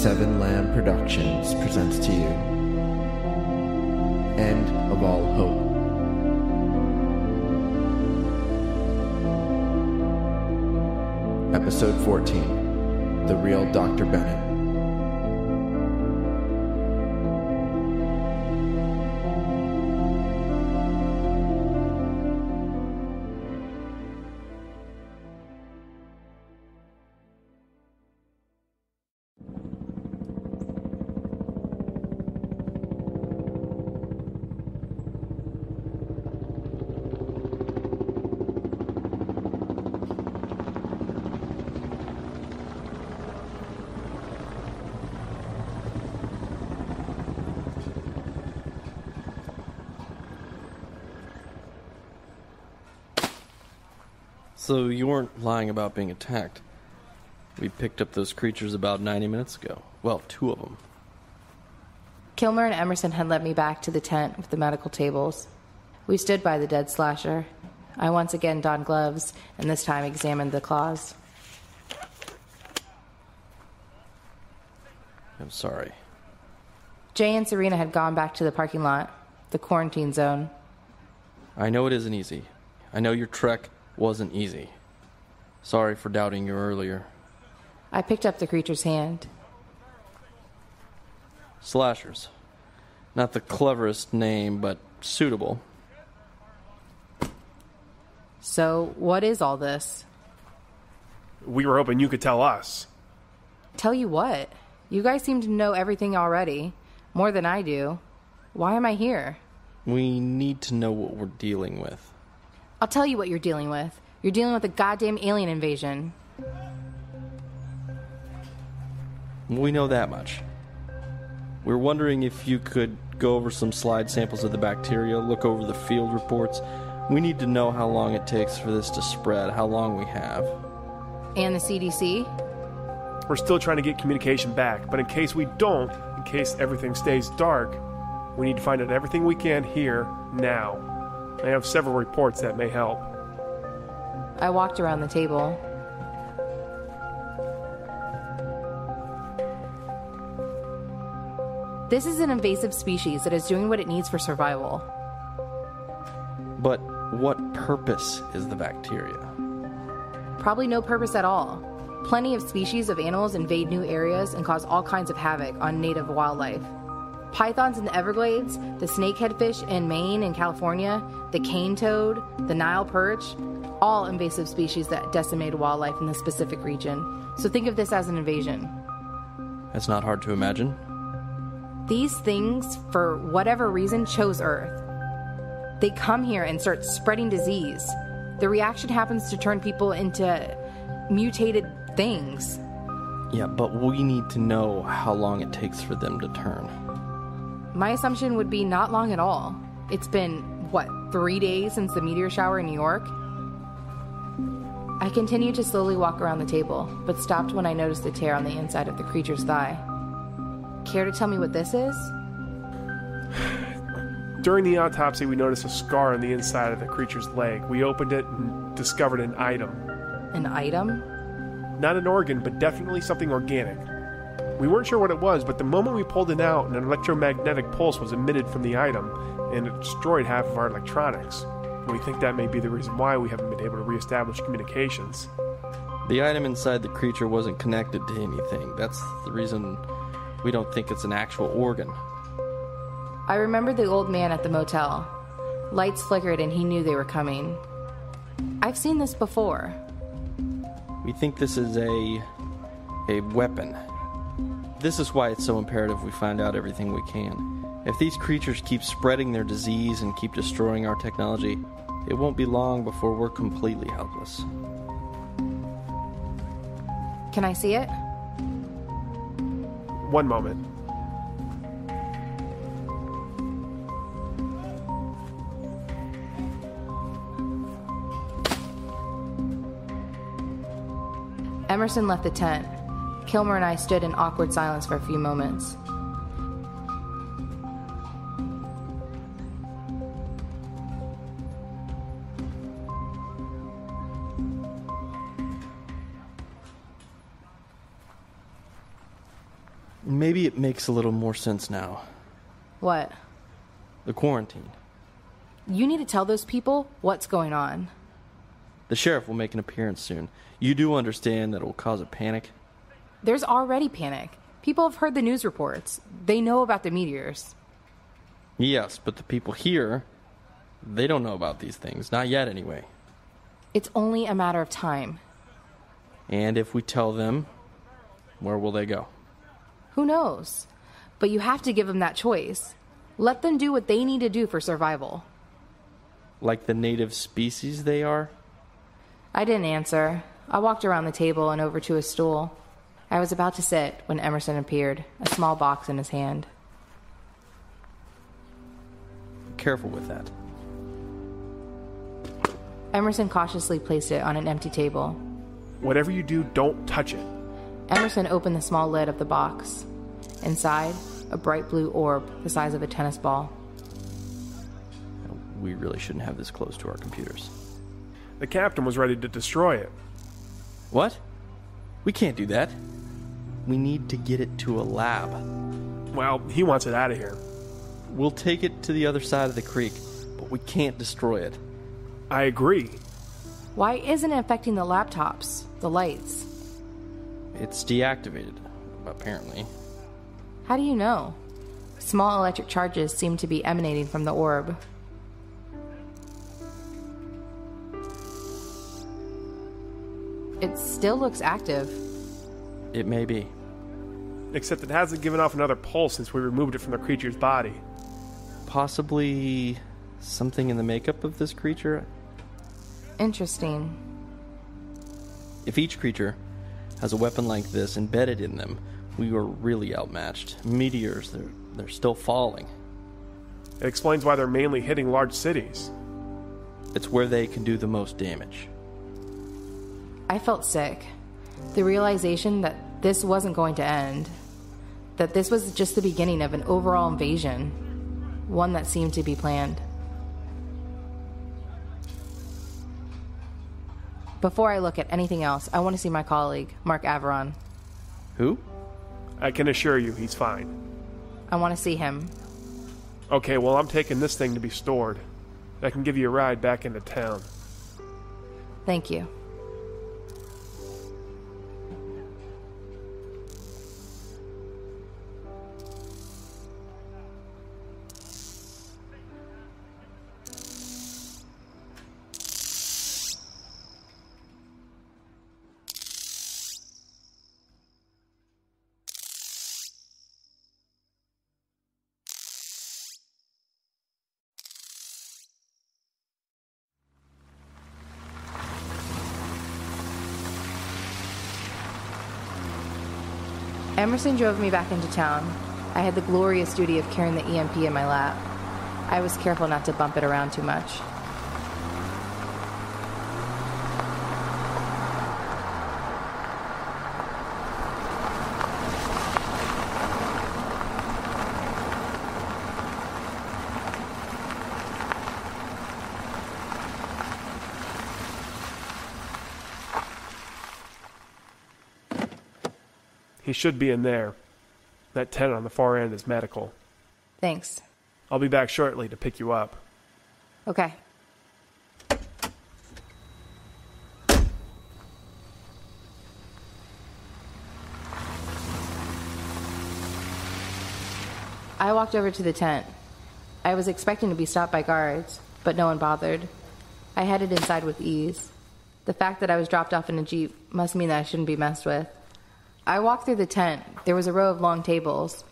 Seven Lamb Productions presents to you End of All Hope. Episode 14, The Real Dr. Bennett. So you weren't lying about being attacked. We picked up those creatures about 90 minutes ago. Well, 2 of them. Kilmer and Emerson had led me back to the tent with the medical tables. We stood by the dead slasher. I once again donned gloves, and this time examined the claws. I'm sorry. Jay and Serena had gone back to the parking lot, the quarantine zone. I know it isn't easy. I know your trek wasn't easy. Sorry for doubting you earlier. I picked up the creature's hand. Slashers. Not the cleverest name, but suitable. So, what is all this? We were hoping you could tell us. Tell you what? You guys seem to know everything already. More than I do. Why am I here? We need to know what we're dealing with. I'll tell you what you're dealing with. You're dealing with a goddamn alien invasion. We know that much. We're wondering if you could go over some slide samples of the bacteria, look over the field reports. We need to know how long it takes for this to spread, how long we have. And the CDC? We're still trying to get communication back, but in case we don't, in case everything stays dark, we need to find out everything we can here, now. I have several reports that may help. I walked around the table. This is an invasive species that is doing what it needs for survival. But what purpose is the bacteria? Probably no purpose at all. Plenty of species of animals invade new areas and cause all kinds of havoc on native wildlife. Pythons in the Everglades, the snakehead fish in Maine and California, the cane toad, the Nile perch, all invasive species that decimate wildlife in the specific region. So think of this as an invasion. That's not hard to imagine. These things, for whatever reason, chose Earth. They come here and start spreading disease. The reaction happens to turn people into mutated things. Yeah, but we need to know how long it takes for them to turn. My assumption would be not long at all. It's been, 3 days since the meteor shower in New York? I continued to slowly walk around the table, but stopped when I noticed the tear on the inside of the creature's thigh. Care to tell me what this is? During the autopsy, we noticed a scar on the inside of the creature's leg. We opened it and discovered an item. An item? Not an organ, but definitely something organic. We weren't sure what it was, but the moment we pulled it out, an electromagnetic pulse was emitted from the item, and it destroyed half of our electronics. We think that may be the reason why we haven't been able to reestablish communications. The item inside the creature wasn't connected to anything. That's the reason we don't think it's an actual organ. I remembered the old man at the motel. Lights flickered and he knew they were coming. I've seen this before. We think this is a weapon. This is why it's so imperative we find out everything we can. If these creatures keep spreading their disease and keep destroying our technology, it won't be long before we're completely helpless. Can I see it? One moment. Emerson left the tent. Kilmer and I stood in awkward silence for a few moments. Maybe it makes a little more sense now. What? The quarantine. You need to tell those people what's going on. The sheriff will make an appearance soon. You do understand that it will cause a panic? There's already panic. People have heard the news reports. They know about the meteors. Yes, but the people here, they don't know about these things. Not yet, anyway. It's only a matter of time. And if we tell them, where will they go? Who knows? But you have to give them that choice. Let them do what they need to do for survival. Like the native species they are? I didn't answer. I walked around the table and over to a stool. I was about to sit when Emerson appeared, a small box in his hand. Careful with that. Emerson cautiously placed it on an empty table. Whatever you do, don't touch it. Emerson opened the small lid of the box. Inside, a bright blue orb the size of a tennis ball. We really shouldn't have this close to our computers. The captain was ready to destroy it. What? We can't do that. We need to get it to a lab. Well, he wants it out of here. We'll take it to the other side of the creek, but we can't destroy it. I agree. Why isn't it affecting the laptops, the lights? It's deactivated, apparently. How do you know? Small electric charges seem to be emanating from the orb. It still looks active. It may be. Except it hasn't given off another pulse since we removed it from the creature's body. Possibly something in the makeup of this creature? Interesting. If each creature has a weapon like this embedded in them, we were really outmatched. Meteors, they're still falling. It explains why they're mainly hitting large cities. It's where they can do the most damage. I felt sick. The realization that this wasn't going to end. That this was just the beginning of an overall invasion. One that seemed to be planned. Before I look at anything else, I want to see my colleague, Mark Averon. Who? I can assure you he's fine. I want to see him. Okay, well, I'm taking this thing to be stored. I can give you a ride back into town. Thank you. Emerson drove me back into town. I had the glorious duty of carrying the EMP in my lap. I was careful not to bump it around too much. He should be in there. That tent on the far end is medical. Thanks. I'll be back shortly to pick you up. Okay. I walked over to the tent. I was expecting to be stopped by guards, but no one bothered. I headed inside with ease. The fact that I was dropped off in a jeep must mean that I shouldn't be messed with. I walked through the tent. There was a row of long tables.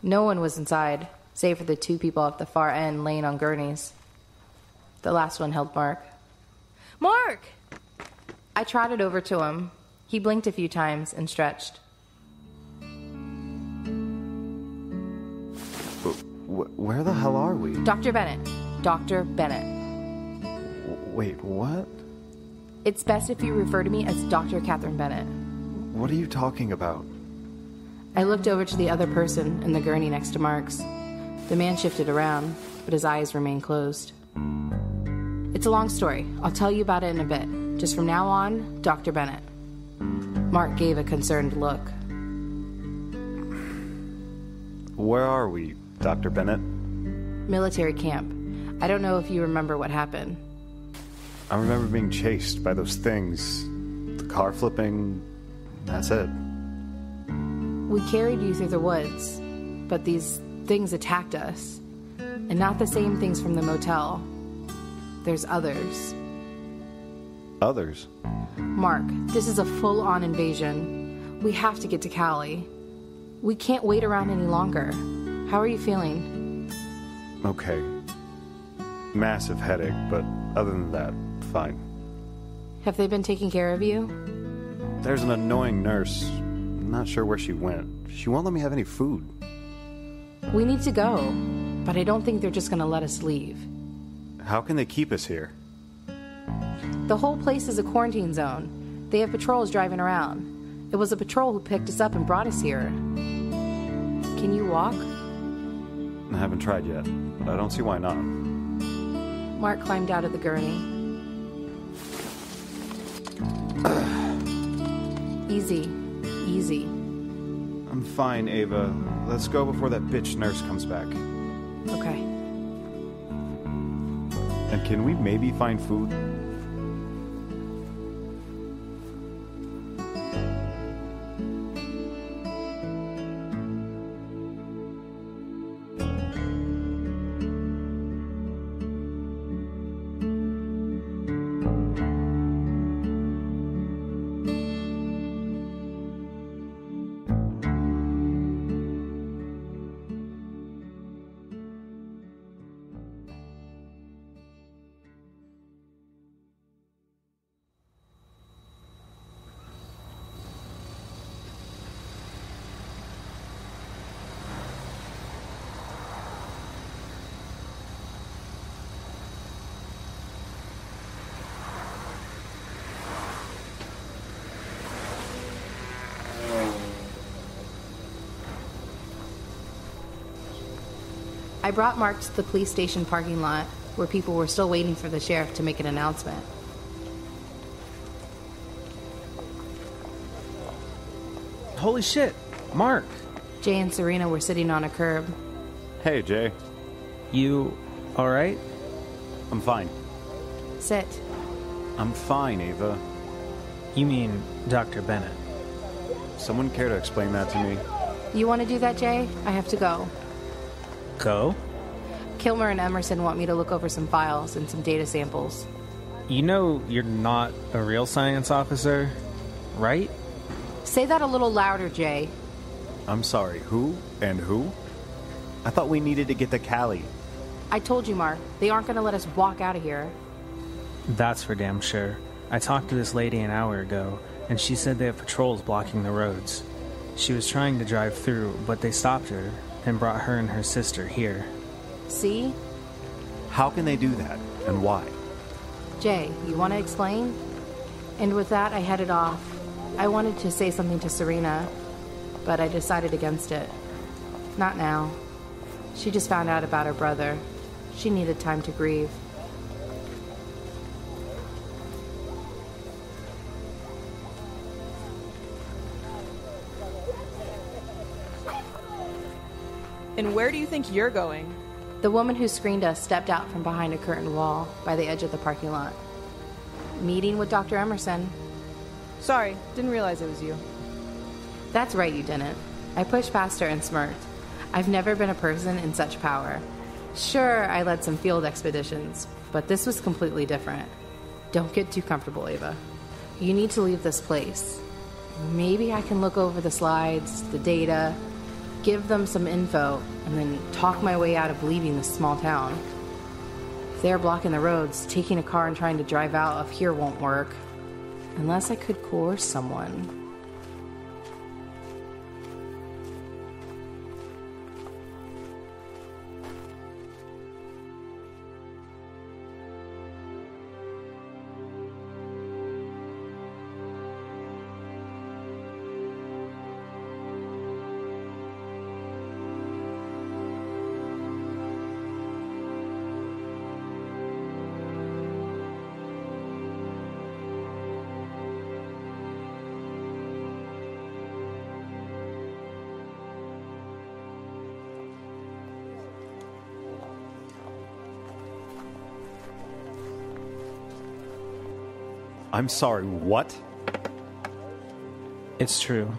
No one was inside, save for the two people at the far end laying on gurneys. The last one held Mark. Mark! I trotted over to him. He blinked a few times and stretched. Where the hell are we? Dr. Bennett. Dr. Bennett. Wait, what? It's best if you refer to me as Dr. Catherine Bennett. What are you talking about? I looked over to the other person in the gurney next to Mark's. The man shifted around, but his eyes remained closed. It's a long story. I'll tell you about it in a bit. Just from now on, Dr. Bennett. Mark gave a concerned look. Where are we, Dr. Bennett? Military camp. I don't know if you remember what happened. I remember being chased by those things. The car flipping. That's it. We carried you through the woods, but these things attacked us. And not the same things from the motel. There's others. Others? Mark, this is a full-on invasion. We have to get to Cali. We can't wait around any longer. How are you feeling? Okay. Massive headache, but other than that, fine. Have they been taking care of you? There's an annoying nurse. I'm not sure where she went. She won't let me have any food. We need to go, but I don't think they're just going to let us leave. How can they keep us here? The whole place is a quarantine zone. They have patrols driving around. It was a patrol who picked us up and brought us here. Can you walk? I haven't tried yet, but I don't see why not. Mark climbed out of the gurney. Easy. Easy. I'm fine, Ava. Let's go before that bitch nurse comes back. Okay. And can we maybe find food? I brought Mark to the police station parking lot, where people were still waiting for the sheriff to make an announcement. Holy shit, Mark. Jay and Serena were sitting on a curb. Hey, Jay. You alright? I'm fine. Sit. I'm fine, Ava. You mean Dr. Bennett? Someone care to explain that to me? You want to do that, Jay? I have to go. Go? Kilmer and Emerson want me to look over some files and some data samples. You know you're not a real science officer, right? Say that a little louder, Jay. I'm sorry, who and who? I thought we needed to get to Cali. I told you, Mark. They aren't going to let us walk out of here. That's for damn sure. I talked to this lady an hour ago, and she said they have patrols blocking the roads. She was trying to drive through, but they stopped her and brought her and her sister here. See? How can they do that, and why? Jay, you want to explain? And with that, I headed off. I wanted to say something to Serena, but I decided against it. Not now. She just found out about her brother. She needed time to grieve. And where do you think you're going? The woman who screened us stepped out from behind a curtained wall by the edge of the parking lot. Meeting with Dr. Emerson. Sorry, didn't realize it was you. That's right, you didn't. I pushed past her and smirked. I've never been a person in such power. Sure, I led some field expeditions, but this was completely different. Don't get too comfortable, Ava. You need to leave this place. Maybe I can look over the slides, the data, give them some info, and then talk my way out of leaving this small town. If they're blocking the roads, taking a car and trying to drive out of here won't work. Unless I could coerce someone. I'm sorry, what? It's true.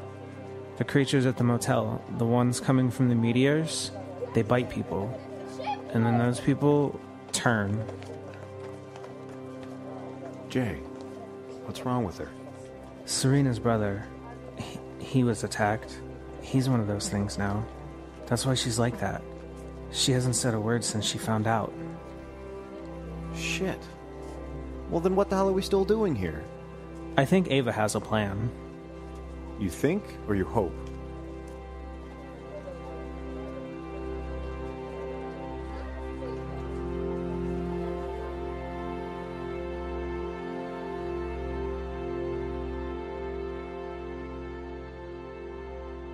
The creatures at the motel, the ones coming from the meteors, they bite people. And then those people turn. Jay, what's wrong with her? Serena's brother, he was attacked. He's one of those things now. That's why she's like that. She hasn't said a word since she found out. Shit. Well, then what the hell are we still doing here? I think Ava has a plan. You think or you hope?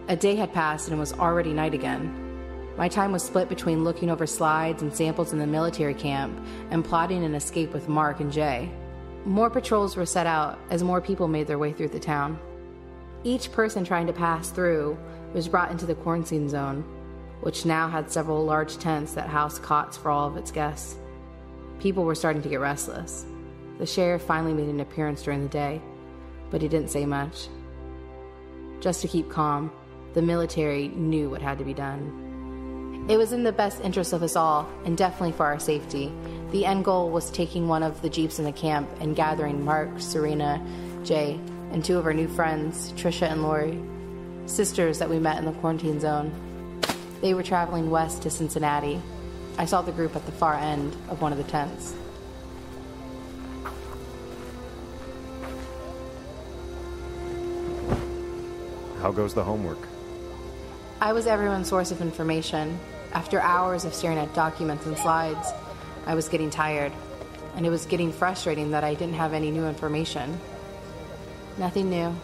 A day had passed and it was already night again. My time was split between looking over slides and samples in the military camp and plotting an escape with Mark and Jay. More patrols were set out as more people made their way through the town. Each person trying to pass through was brought into the quarantine zone, which now had several large tents that housed cots for all of its guests. People were starting to get restless. The sheriff finally made an appearance during the day, but he didn't say much. Just to keep calm, the military knew what had to be done. It was in the best interest of us all, and definitely for our safety. The end goal was taking one of the jeeps in the camp and gathering Mark, Serena, Jay, and two of our new friends, Trisha and Lori, sisters that we met in the quarantine zone. They were traveling west to Cincinnati. I saw the group at the far end of one of the tents. How goes the homework? I was everyone's source of information. After hours of staring at documents and slides, I was getting tired, and it was getting frustrating that I didn't have any new information. Nothing new.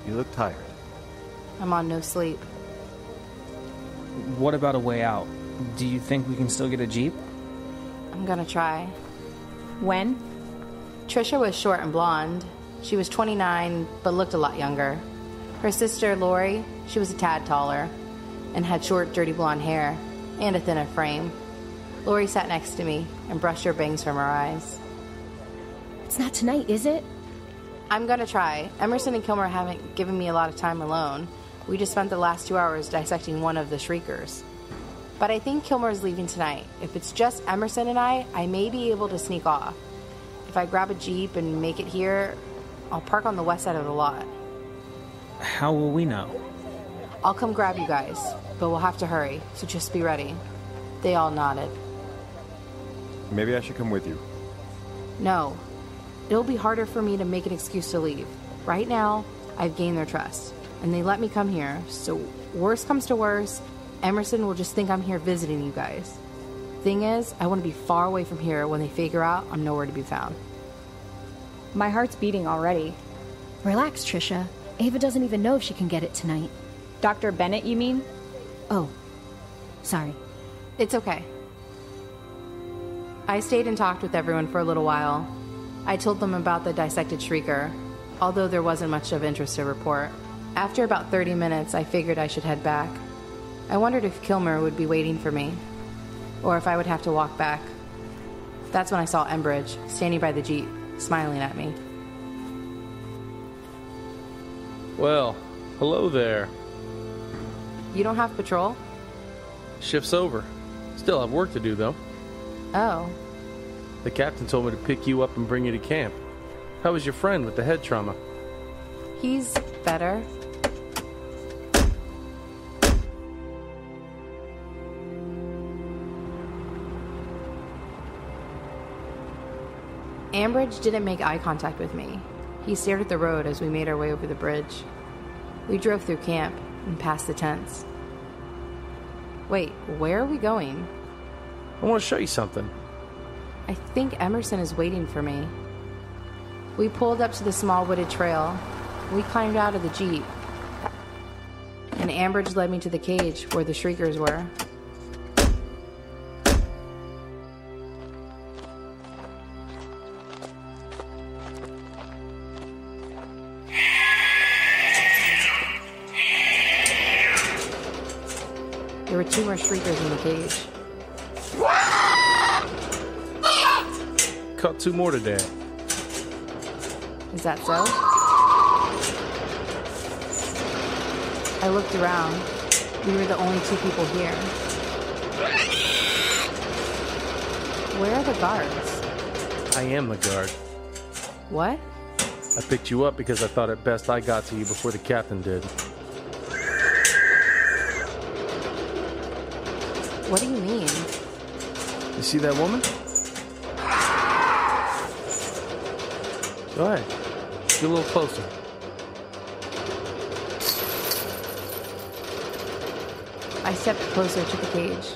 You look tired. I'm on no sleep. What about a way out? Do you think we can still get a jeep? I'm gonna try. When? Trisha was short and blonde. She was 29, but looked a lot younger. Her sister, Lori, she was a tad taller and had short, dirty blonde hair and a thinner frame. Lori sat next to me and brushed her bangs from her eyes. It's not tonight, is it? I'm gonna try. Emerson and Kilmer haven't given me a lot of time alone. We just spent the last 2 hours dissecting one of the Shriekers. But I think Kilmer's leaving tonight. If it's just Emerson and I may be able to sneak off. If I grab a Jeep and make it here, I'll park on the west side of the lot. How will we know? I'll come grab you guys, but we'll have to hurry, so just be ready. They all nodded. Maybe I should come with you. No. It'll be harder for me to make an excuse to leave. Right now, I've gained their trust, and they let me come here, so worst comes to worst, Emerson will just think I'm here visiting you guys. Thing is, I want to be far away from here when they figure out I'm nowhere to be found. My heart's beating already. Relax, Trisha. Ava doesn't even know if she can get it tonight. Dr. Bennett, you mean? Oh, sorry. It's okay. I stayed and talked with everyone for a little while. I told them about the dissected Shrieker, although there wasn't much of interest to report. After about 30 minutes, I figured I should head back. I wondered if Kilmer would be waiting for me, or if I would have to walk back. That's when I saw Embridge, standing by the Jeep, smiling at me. Well, hello there. You don't have patrol? Shift's over. Still have work to do, though. Oh. The captain told me to pick you up and bring you to camp. How was your friend with the head trauma? He's better. Ambridge didn't make eye contact with me. He stared at the road as we made our way over the bridge. We drove through camp and past the tents. Wait, where are we going? I want to show you something. I think Emerson is waiting for me. We pulled up to the small wooded trail. We climbed out of the Jeep. And Ambridge led me to the cage where the Shriekers were. There were 2 more Shriekers in the cage. Caught 2 more today. Is that so? I looked around. We were the only two people here. Where are the guards? I am the guard. What? I picked you up because I thought it best I got to you before the captain did. What do you mean? You see that woman? Go ahead. Get a little closer. I stepped closer to the cage.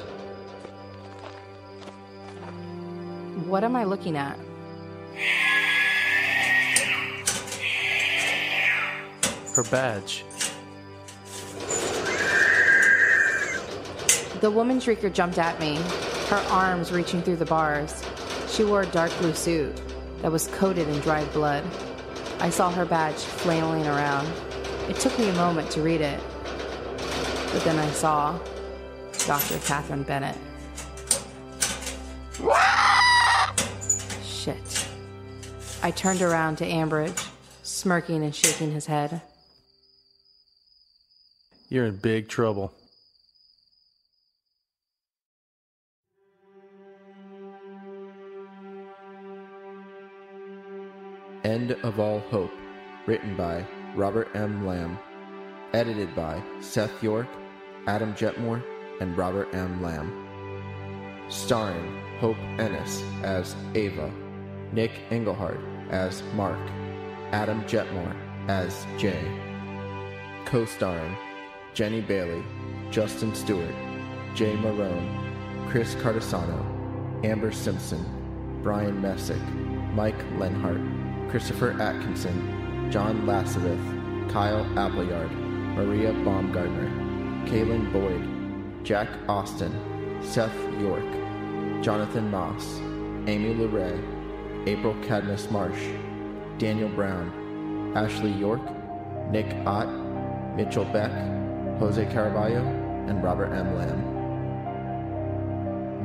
What am I looking at? Her badge. The woman shrieker jumped at me, her arms reaching through the bars. She wore a dark blue suit that was coated in dried blood. I saw her badge flailing around. It took me a moment to read it, but then I saw Dr. Catherine Bennett. Shit. I turned around to Ambridge, smirking and shaking his head. You're in big trouble. End of All Hope, written by Robert M. Lamb, edited by Seth York, Adam Jetmore, and Robert M. Lamb. Starring Hope Ennis as Ava, Nick Engelhardt as Mark, Adam Jetmore as Jay. Co-starring Jenny Bailey, Justin Stewart, Jay Marone, Chris Cardasano, Amber Simpson, Brian Messick, Mike Lenhart, Christopher Atkinson, John Lasavith, Kyle Appleyard, Maria Baumgartner, Kaylin Boyd, Jack Austin, Seth York, Jonathan Moss, Amy LeRae, April Cadmus Marsh, Daniel Brown, Ashley York, Nick Ott, Mitchell Beck, Jose Caraballo, and Robert M. Lamb.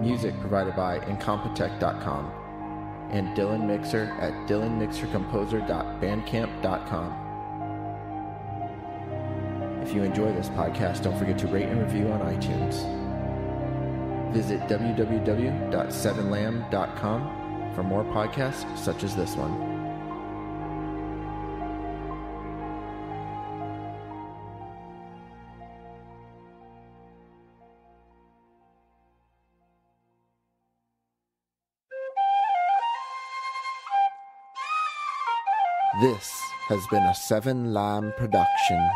Music provided by Incompetech.com and Dylan Mixer at dylanmixercomposer.bandcamp.com. If you enjoy this podcast, don't forget to rate and review on iTunes. Visit www.sevenlamb.com for more podcasts such as this one. This has been a 7 Lamb production.